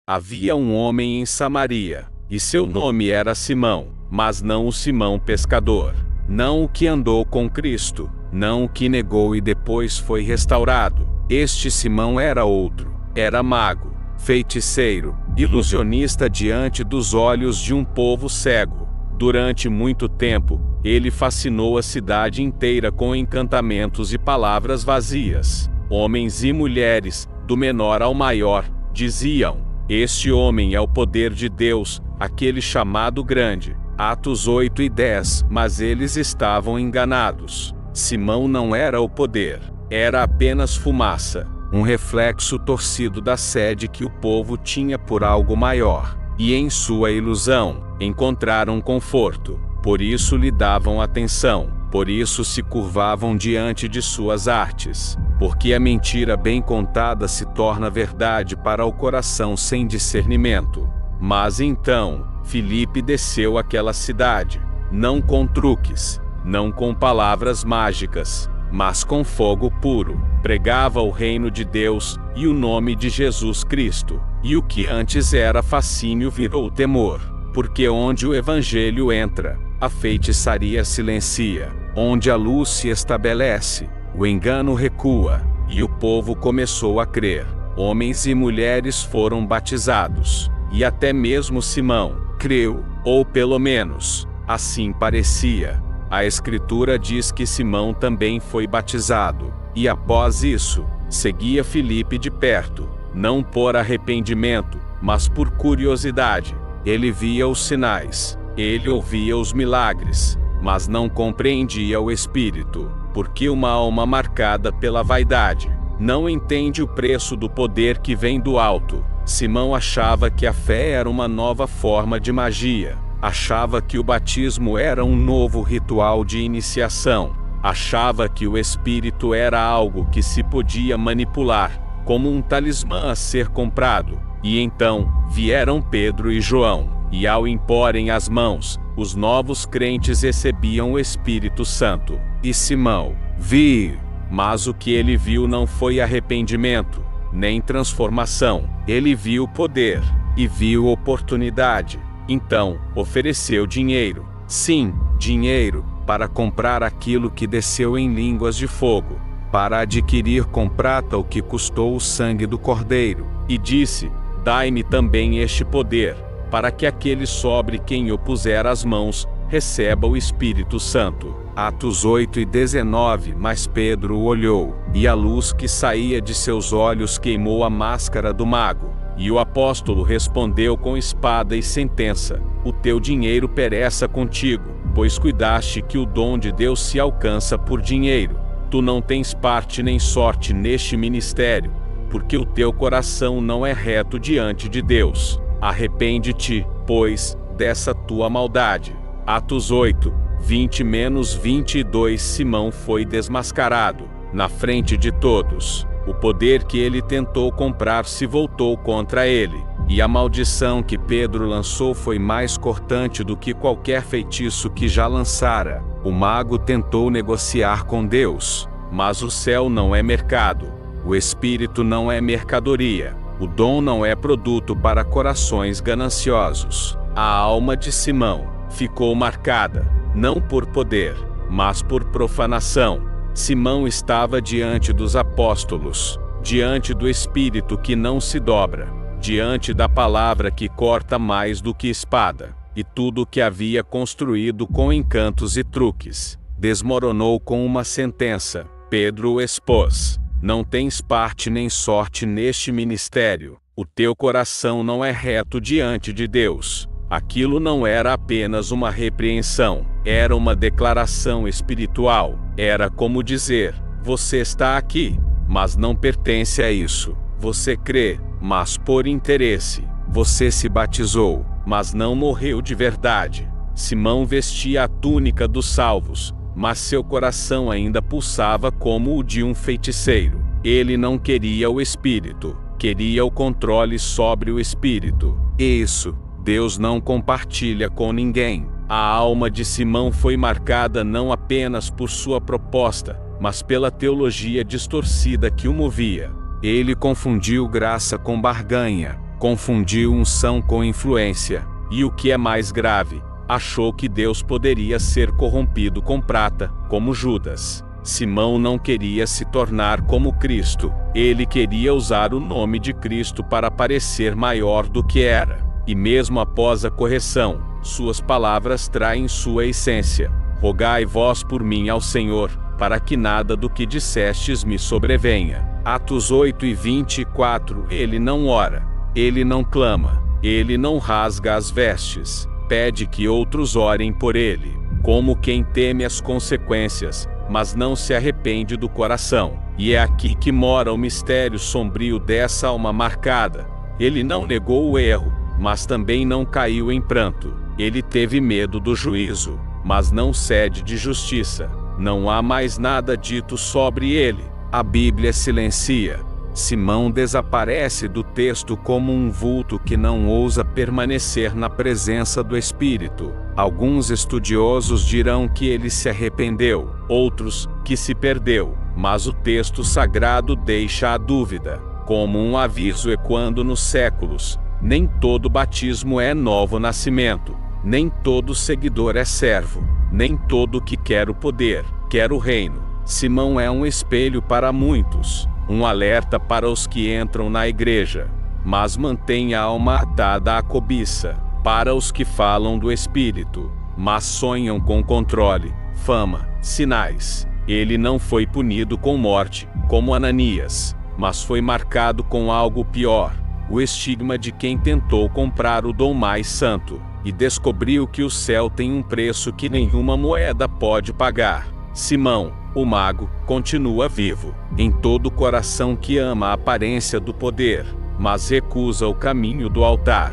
Havia um homem em Samaria, e seu nome era Simão, mas não o Simão pescador, não o que andou com Cristo, não o que negou e depois foi restaurado. Este Simão era outro, era mago, feiticeiro, ilusionista diante dos olhos de um povo cego. Durante muito tempo, ele fascinou a cidade inteira com encantamentos e palavras vazias. Homens e mulheres, do menor ao maior, diziam: "Este homem é o poder de Deus, aquele chamado grande." Atos 8 e 10. Mas eles estavam enganados. Simão não era o poder, era apenas fumaça, um reflexo torcido da sede que o povo tinha por algo maior. E em sua ilusão, encontraram conforto. Por isso lhe davam atenção, por isso se curvavam diante de suas artes. Porque a mentira bem contada se torna verdade para o coração sem discernimento. Mas então, Filipe desceu àquela cidade, não com truques, não com palavras mágicas, mas com fogo puro. Pregava o reino de Deus e o nome de Jesus Cristo. E o que antes era fascínio virou temor. Porque onde o evangelho entra, a feitiçaria silencia. Onde a luz se estabelece, o engano recua. E o povo começou a crer. Homens e mulheres foram batizados. E até mesmo Simão creu, ou pelo menos, assim parecia. A Escritura diz que Simão também foi batizado. E após isso, seguia Filipe de perto, não por arrependimento, mas por curiosidade. Ele via os sinais, ele ouvia os milagres, mas não compreendia o Espírito, porque uma alma marcada pela vaidade não entende o preço do poder que vem do alto. Simão achava que a fé era uma nova forma de magia, achava que o batismo era um novo ritual de iniciação, achava que o Espírito era algo que se podia manipular, como um talismã a ser comprado. E então, vieram Pedro e João, e ao imporem as mãos, os novos crentes recebiam o Espírito Santo. E Simão viu, mas o que ele viu não foi arrependimento, nem transformação. Ele viu poder, e viu oportunidade. Então, ofereceu dinheiro, sim, dinheiro, para comprar aquilo que desceu em línguas de fogo, para adquirir com prata o que custou o sangue do Cordeiro. E disse: "Dai-me também este poder, para que aquele sobre quem eu puser as mãos, receba o Espírito Santo." Atos 8 e 19. Mas Pedro olhou, e a luz que saía de seus olhos queimou a máscara do mago. E o apóstolo respondeu com espada e sentença: "O teu dinheiro pereça contigo, pois cuidaste que o dom de Deus se alcança por dinheiro. Tu não tens parte nem sorte neste ministério, porque o teu coração não é reto diante de Deus. Arrepende-te, pois, dessa tua maldade." Atos 8, 20-22. Simão foi desmascarado, na frente de todos. O poder que ele tentou comprar se voltou contra ele, e a maldição que Pedro lançou foi mais cortante do que qualquer feitiço que já lançara. O mago tentou negociar com Deus, mas o céu não é mercado, o Espírito não é mercadoria, o dom não é produto para corações gananciosos. A alma de Simão ficou marcada, não por poder, mas por profanação. Simão estava diante dos apóstolos, diante do Espírito que não se dobra, diante da palavra que corta mais do que espada, e tudo o que havia construído com encantos e truques desmoronou com uma sentença. Pedro o expôs: "Não tens parte nem sorte neste ministério. O teu coração não é reto diante de Deus." Aquilo não era apenas uma repreensão, era uma declaração espiritual. Era como dizer: "Você está aqui, mas não pertence a isso. Você crê, mas por interesse. Você se batizou, mas não morreu de verdade." Simão vestia a túnica dos salvos, mas seu coração ainda pulsava como o de um feiticeiro. Ele não queria o Espírito, queria o controle sobre o Espírito. Isso Deus não compartilha com ninguém. A alma de Simão foi marcada não apenas por sua proposta, mas pela teologia distorcida que o movia. Ele confundiu graça com barganha, confundiu unção com influência, e o que é mais grave, achou que Deus poderia ser corrompido com prata, como Judas. Simão não queria se tornar como Cristo, ele queria usar o nome de Cristo para parecer maior do que era. E mesmo após a correção, suas palavras traem sua essência. Rogai vós por mim ao Senhor, para que nada do que dissestes me sobrevenha. Atos 8:24. Ele não ora, ele não clama, ele não rasga as vestes, pede que outros orem por ele, como quem teme as consequências, mas não se arrepende do coração. E é aqui que mora o mistério sombrio dessa alma marcada. Ele não negou o erro, mas também não caiu em pranto. Ele teve medo do juízo, mas não cede de justiça. Não há mais nada dito sobre ele. A Bíblia silencia. Simão desaparece do texto como um vulto que não ousa permanecer na presença do Espírito. Alguns estudiosos dirão que ele se arrependeu, outros, que se perdeu, mas o texto sagrado deixa a dúvida, como um aviso ecoando nos séculos. Nem todo batismo é novo nascimento, nem todo seguidor é servo, nem todo que quer o poder, quer o reino. Simão é um espelho para muitos, um alerta para os que entram na igreja, mas mantém a alma atada à cobiça, para os que falam do Espírito, mas sonham com controle, fama, sinais. Ele não foi punido com morte, como Ananias, mas foi marcado com algo pior, o estigma de quem tentou comprar o dom mais santo, e descobriu que o céu tem um preço que nenhuma moeda pode pagar. Simão, o mago, continua vivo, em todo coração que ama a aparência do poder, mas recusa o caminho do altar.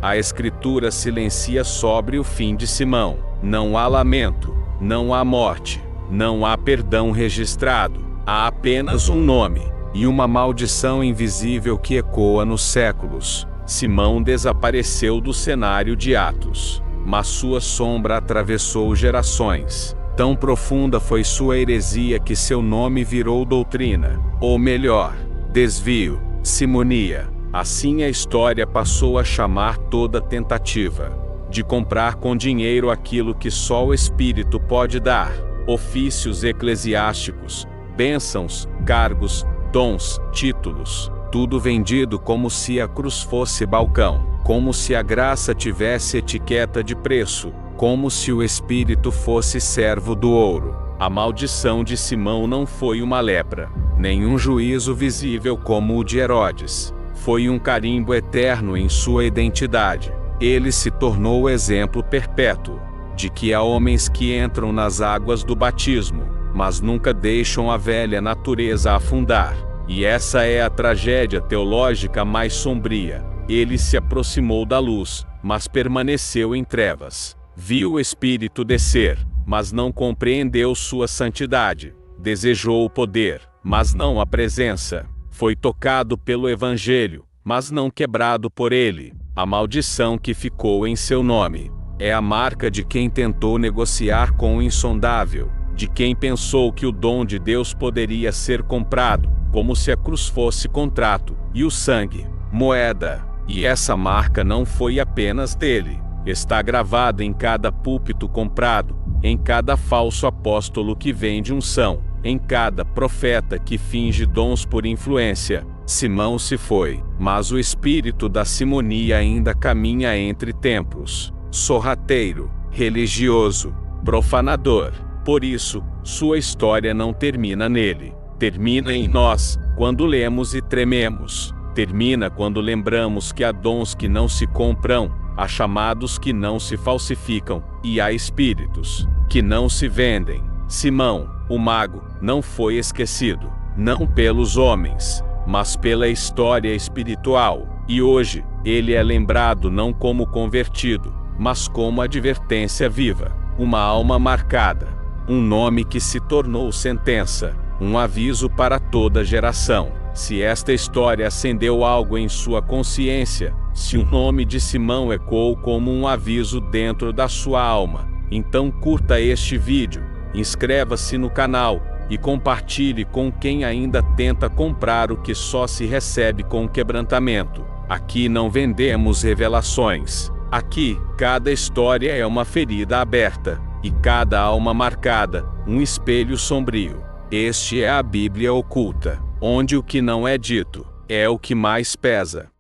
A Escritura silencia sobre o fim de Simão. Não há lamento, não há morte, não há perdão registrado, há apenas um nome, e uma maldição invisível que ecoa nos séculos. Simão desapareceu do cenário de Atos, mas sua sombra atravessou gerações. Tão profunda foi sua heresia que seu nome virou doutrina, ou melhor, desvio, simonia. Assim a história passou a chamar toda tentativa de comprar com dinheiro aquilo que só o Espírito pode dar: ofícios eclesiásticos, bênçãos, cargos, dons, títulos, tudo vendido como se a cruz fosse balcão, como se a graça tivesse etiqueta de preço, como se o Espírito fosse servo do ouro. A maldição de Simão não foi uma lepra, nem um juízo visível como o de Herodes. Foi um carimbo eterno em sua identidade. Ele se tornou o exemplo perpétuo de que há homens que entram nas águas do batismo, mas nunca deixam a velha natureza afundar. E essa é a tragédia teológica mais sombria. Ele se aproximou da luz, mas permaneceu em trevas. Viu o Espírito descer, mas não compreendeu sua santidade. Desejou o poder, mas não a presença. Foi tocado pelo Evangelho, mas não quebrado por ele. A maldição que ficou em seu nome é a marca de quem tentou negociar com o insondável, de quem pensou que o dom de Deus poderia ser comprado, como se a cruz fosse contrato, e o sangue, moeda. E essa marca não foi apenas dele. Está gravada em cada púlpito comprado, em cada falso apóstolo que vende unção, em cada profeta que finge dons por influência. Simão se foi, mas o espírito da simonia ainda caminha entre templos. Sorrateiro, religioso, profanador. Por isso, sua história não termina nele. Termina em nós, quando lemos e trememos. Termina quando lembramos que há dons que não se compram, há chamados que não se falsificam, e há espíritos que não se vendem. Simão, o mago, não foi esquecido, não pelos homens, mas pela história espiritual. E hoje, ele é lembrado não como convertido, mas como advertência viva, uma alma marcada, um nome que se tornou sentença, um aviso para toda geração. Se esta história acendeu algo em sua consciência, se o nome de Simão ecoou como um aviso dentro da sua alma, então curta este vídeo, inscreva-se no canal, e compartilhe com quem ainda tenta comprar o que só se recebe com quebrantamento. Aqui não vendemos revelações. Aqui, cada história é uma ferida aberta, e cada alma marcada, um espelho sombrio. Este é a Bíblia oculta, onde o que não é dito é o que mais pesa.